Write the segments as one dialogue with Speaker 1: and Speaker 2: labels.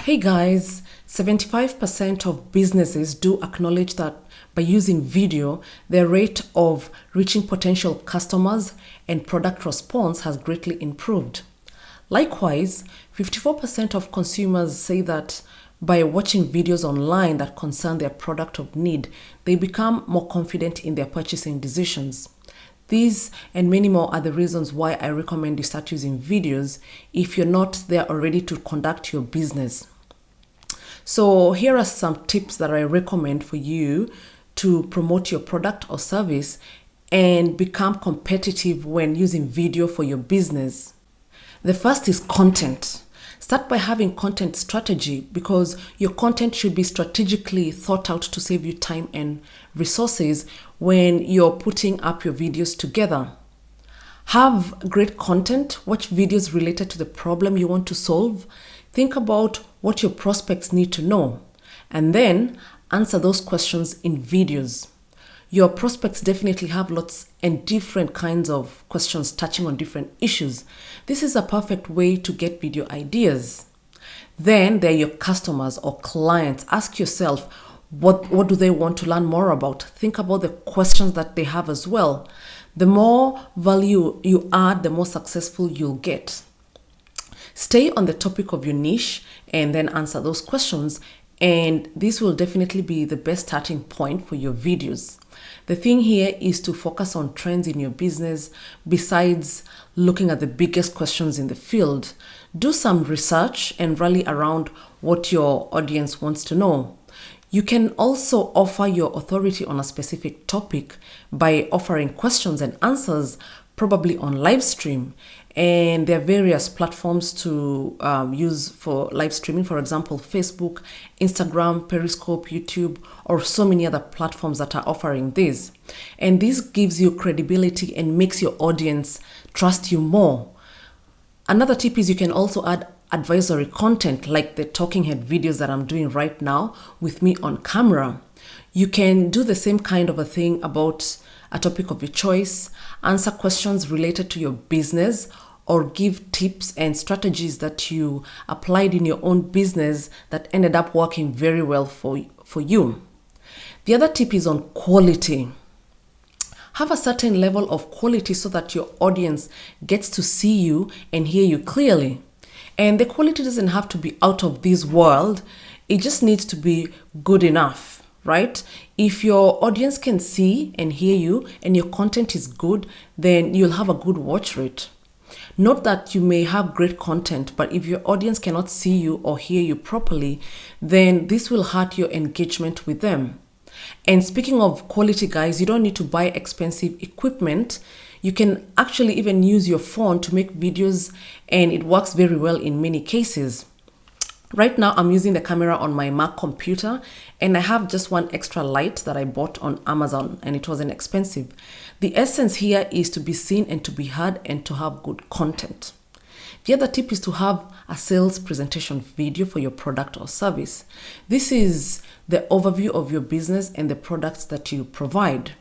Speaker 1: Hey guys, 75% of businesses do acknowledge that by using video, their rate of reaching potential customers and product response has greatly improved. Likewise, 54% of consumers say that by watching videos online that concern their product of need, they become more confident in their purchasing decisions. These and many more are the reasons why I recommend you start using videos if you're not there already to conduct your business. So here are some tips that I recommend for you to promote your product or service and become competitive when using video for your business. The first is content. Start by having content strategy because your content should be strategically thought out to save you time and resources when you're putting up your videos together. Have great content, watch videos related to the problem you want to solve, think about what your prospects need to know, and then answer those questions in videos. Your prospects definitely have lots and different kinds of questions touching on different issues. This is a perfect way to get video ideas. Then there are your customers or clients. Ask yourself, what do they want to learn more about? Think about the questions that they have as well. The more value you add, the more successful you'll get. Stay on the topic of your niche and then answer those questions, and this will definitely be the best starting point for your videos. The thing here is to focus on trends in your business besides looking at the biggest questions in the field. Do some research and rally around what your audience wants to know. You can also offer your authority on a specific topic by offering questions and answers, probably on live stream. And there are various platforms to use for live streaming, for example, Facebook, Instagram, Periscope, YouTube, or so many other platforms that are offering this. And this gives you credibility and makes your audience trust you more. Another tip is you can also add advisory content like the talking head videos that I'm doing right now with me on camera. You can do the same kind of a thing about a topic of your choice, answer questions related to your business, or give tips and strategies that you applied in your own business that ended up working very well for you. The other tip is on quality. Have a certain level of quality so that your audience gets to see you and hear you clearly. And the quality doesn't have to be out of this world. It just needs to be good enough, right? If your audience can see and hear you and your content is good, then you'll have a good watch rate. Note that you may have great content, but if your audience cannot see you or hear you properly, then this will hurt your engagement with them. And speaking of quality, guys, you don't need to buy expensive equipment. You can actually even use your phone to make videos, and it works very well in many cases. Right now, I'm using the camera on my Mac computer, and I have just one extra light that I bought on Amazon, and it wasn't expensive. The essence here is to be seen and to be heard and to have good content. The other tip is to have a sales presentation video for your product or service. This is the overview of your business and the products that you provide.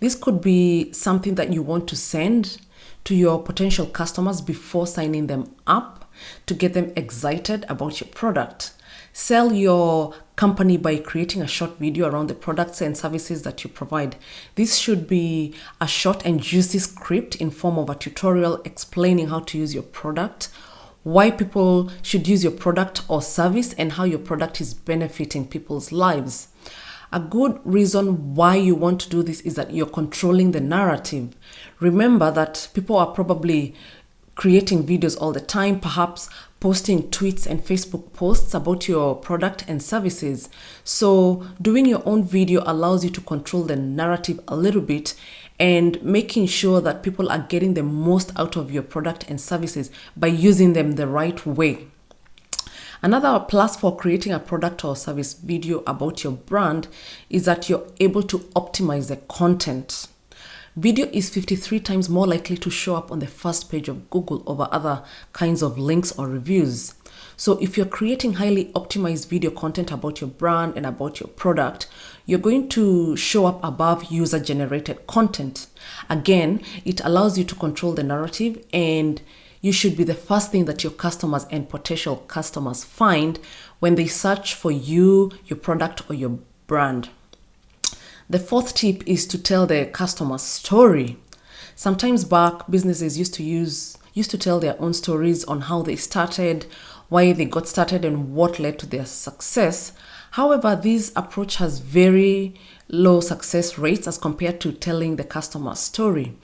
Speaker 1: This could be something that you want to send to your potential customers before signing them up to get them excited about your product. Sell your company by creating a short video around the products and services that you provide. This should be a short and juicy script in form of a tutorial explaining how to use your product, why people should use your product or service, and how your product is benefiting people's lives. A good reason why you want to do this is that you're controlling the narrative. Remember that people are probably creating videos all the time, perhaps posting tweets and Facebook posts about your product and services. So doing your own video allows you to control the narrative a little bit and making sure that people are getting the most out of your product and services by using them the right way. Another plus for creating a product or service video about your brand is that you're able to optimize the content. Video is 53 times more likely to show up on the first page of Google over other kinds of links or reviews. So if you're creating highly optimized video content about your brand and about your product, you're going to show up above user-generated content. Again, it allows you to control the narrative and You should be the first thing that your customers and potential customers find when they search for you, your product, or your brand. The fourth tip is to tell the customer story. Sometimes back, businesses used to tell their own stories on how they started, why they got started, and what led to their success. However, this approach has very low success rates as compared to telling the customer story.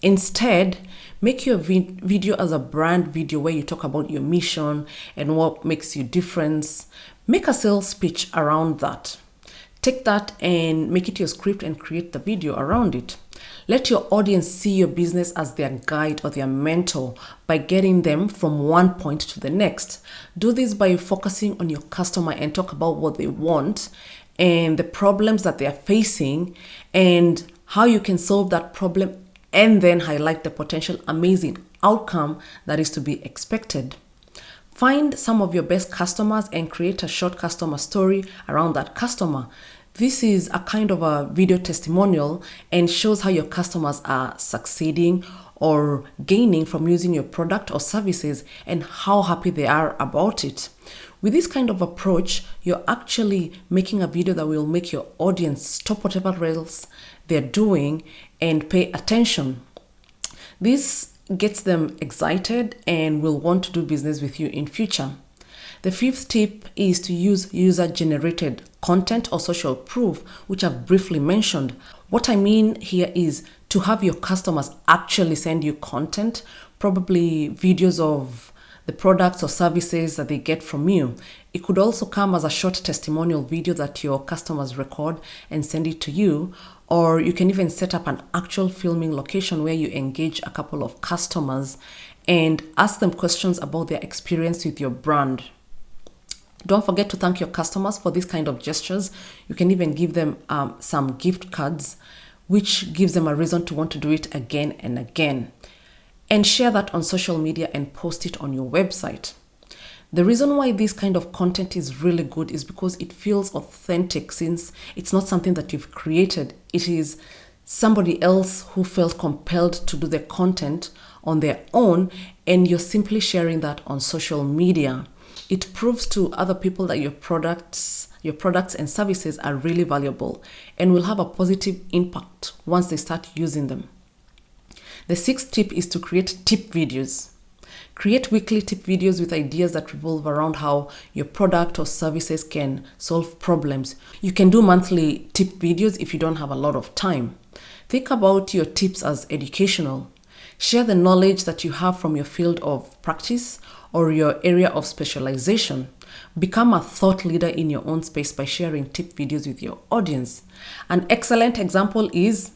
Speaker 1: Instead, make your video as a brand video where you talk about your mission and what makes you different. Make a sales pitch around that. Take that and make it your script and create the video around it. Let your audience see your business as their guide or their mentor by getting them from one point to the next. Do this by focusing on your customer and talk about what they want and the problems that they are facing and how you can solve that problem, and then highlight the potential amazing outcome that is to be expected. Find some of your best customers and create a short customer story around that customer. This is a kind of a video testimonial and shows how your customers are succeeding or gaining from using your product or services and how happy they are about it. With this kind of approach, you're actually making a video that will make your audience stop whatever else they're doing and pay attention. This gets them excited and will want to do business with you in future. The fifth tip is to use user-generated content or social proof, which I've briefly mentioned. What I mean here is to have your customers actually send you content, probably videos of the products or services that they get from you. It could also come as a short testimonial video that your customers record and send it to you, or you can even set up an actual filming location where you engage a couple of customers and ask them questions about their experience with your brand. Don't forget to thank your customers for these kind of gestures. You can even give them some gift cards, which gives them a reason to want to do it again and again. And share that on social media and post it on your website. The reason why this kind of content is really good is because it feels authentic, since it's not something that you've created. It is somebody else who felt compelled to do the content on their own, and you're simply sharing that on social media. It proves to other people that your products and services are really valuable and will have a positive impact once they start using them. The sixth tip is to create tip videos. Create weekly tip videos with ideas that revolve around how your product or services can solve problems. You can do monthly tip videos if you don't have a lot of time. Think about your tips as educational. Share the knowledge that you have from your field of practice or your area of specialization. Become a thought leader in your own space by sharing tip videos with your audience. An excellent example is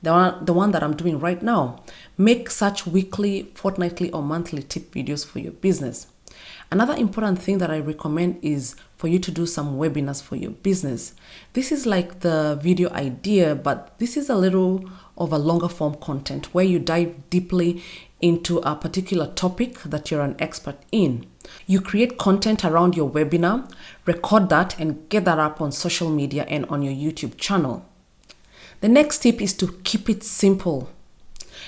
Speaker 1: the one that I'm doing right now. Make such weekly, fortnightly, or monthly tip videos for your business. Another important thing that I recommend is for you to do some webinars for your business. This is like the video idea, but this is a little of a longer form content where you dive deeply into a particular topic that you're an expert in. You create content around your webinar, record that, and get that up on social media and on your YouTube channel. The next tip is to keep it simple.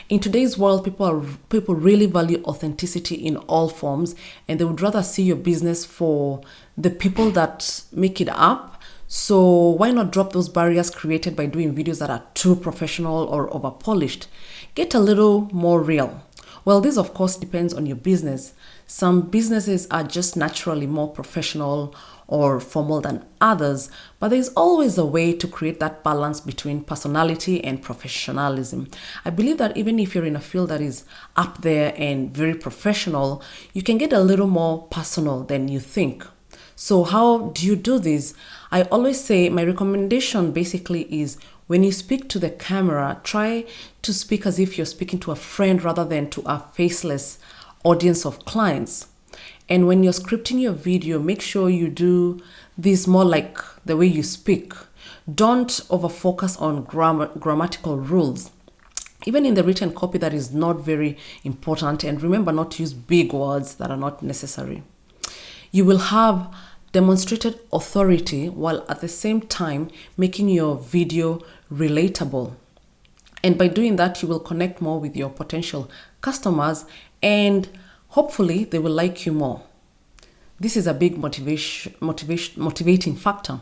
Speaker 1: In today's world, people really value authenticity in all forms, and they would rather see your business for the people that make it up. So why not drop those barriers created by doing videos that are too professional or over polished? Get a little more real. Well, this of course depends on your business. Some businesses are just naturally more professional or formal than others, but there's always a way to create that balance between personality and professionalism. I believe that even if you're in a field that is up there and very professional, you can get a little more personal than you think. So how do you do this? I always say my recommendation basically is when you speak to the camera, try to speak as if you're speaking to a friend rather than to a faceless audience of clients. And when you're scripting your video, make sure you do this more like the way you speak. Don't over-focus on grammatical rules. Even in the written copy, that is not very important. And remember not to use big words that are not necessary. You will have demonstrated authority while at the same time making your video relatable. And by doing that, you will connect more with your potential customers and hopefully they will like you more. This is a big motivating factor.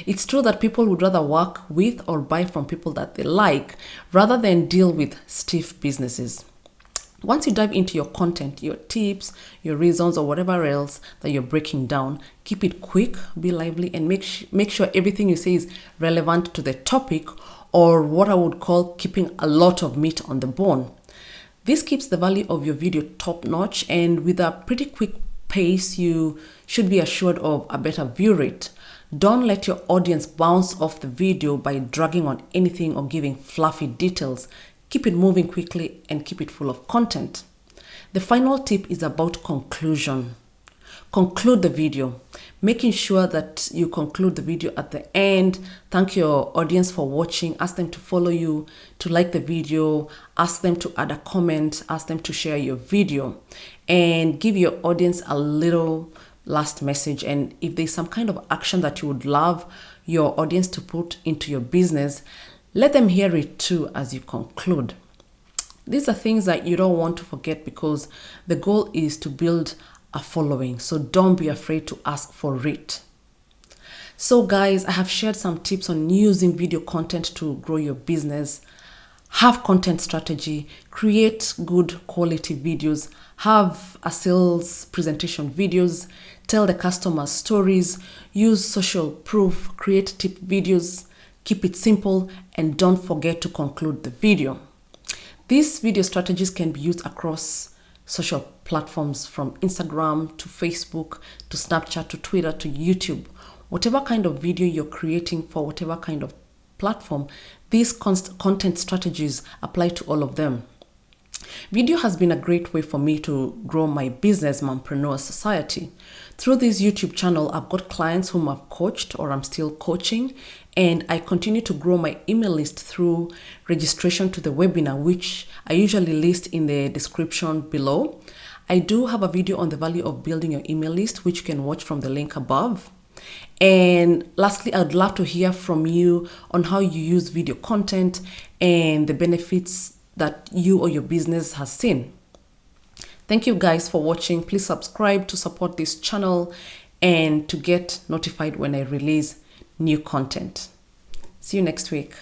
Speaker 1: It's true that people would rather work with or buy from people that they like rather than deal with stiff businesses. Once you dive into your content, your tips, your reasons, or whatever else that you're breaking down, keep it quick, be lively, and make sure everything you say is relevant to the topic, or what I would call keeping a lot of meat on the bone. This keeps the value of your video top notch, and with a pretty quick pace, you should be assured of a better view rate. Don't let your audience bounce off the video by dragging on anything or giving fluffy details. Keep it moving quickly and keep it full of content. The final tip is about conclusion. Conclude the video, making sure that you conclude the video at the end. Thank your audience for watching. Ask them to follow you, to like the video, ask them to add a comment, ask them to share your video, and give your audience a little last message. And if there's some kind of action that you would love your audience to put into your business, let them hear it too as you conclude. These are things that you don't want to forget because the goal is to build a following. So don't be afraid to ask for it. So guys, I have shared some tips on using video content to grow your business. Have content strategy, create good quality videos, have a sales presentation videos, tell the customers stories, use social proof, create tip videos, keep it simple, and don't forget to conclude the video. These video strategies can be used across social platforms from Instagram to Facebook to Snapchat to Twitter to YouTube. Whatever kind of video you're creating for whatever kind of platform, these content strategies apply to all of them. Video has been a great way for me to grow my business, Mompreneur Society. Through this YouTube channel, I've got clients whom I've coached or I'm still coaching, and I continue to grow my email list through registration to the webinar, which I usually list in the description below. I do have a video on the value of building your email list, which you can watch from the link above. And lastly, I'd love to hear from you on how you use video content and the benefits that you or your business has seen. Thank you guys for watching. Please subscribe to support this channel and to get notified when I release new content. See you next week.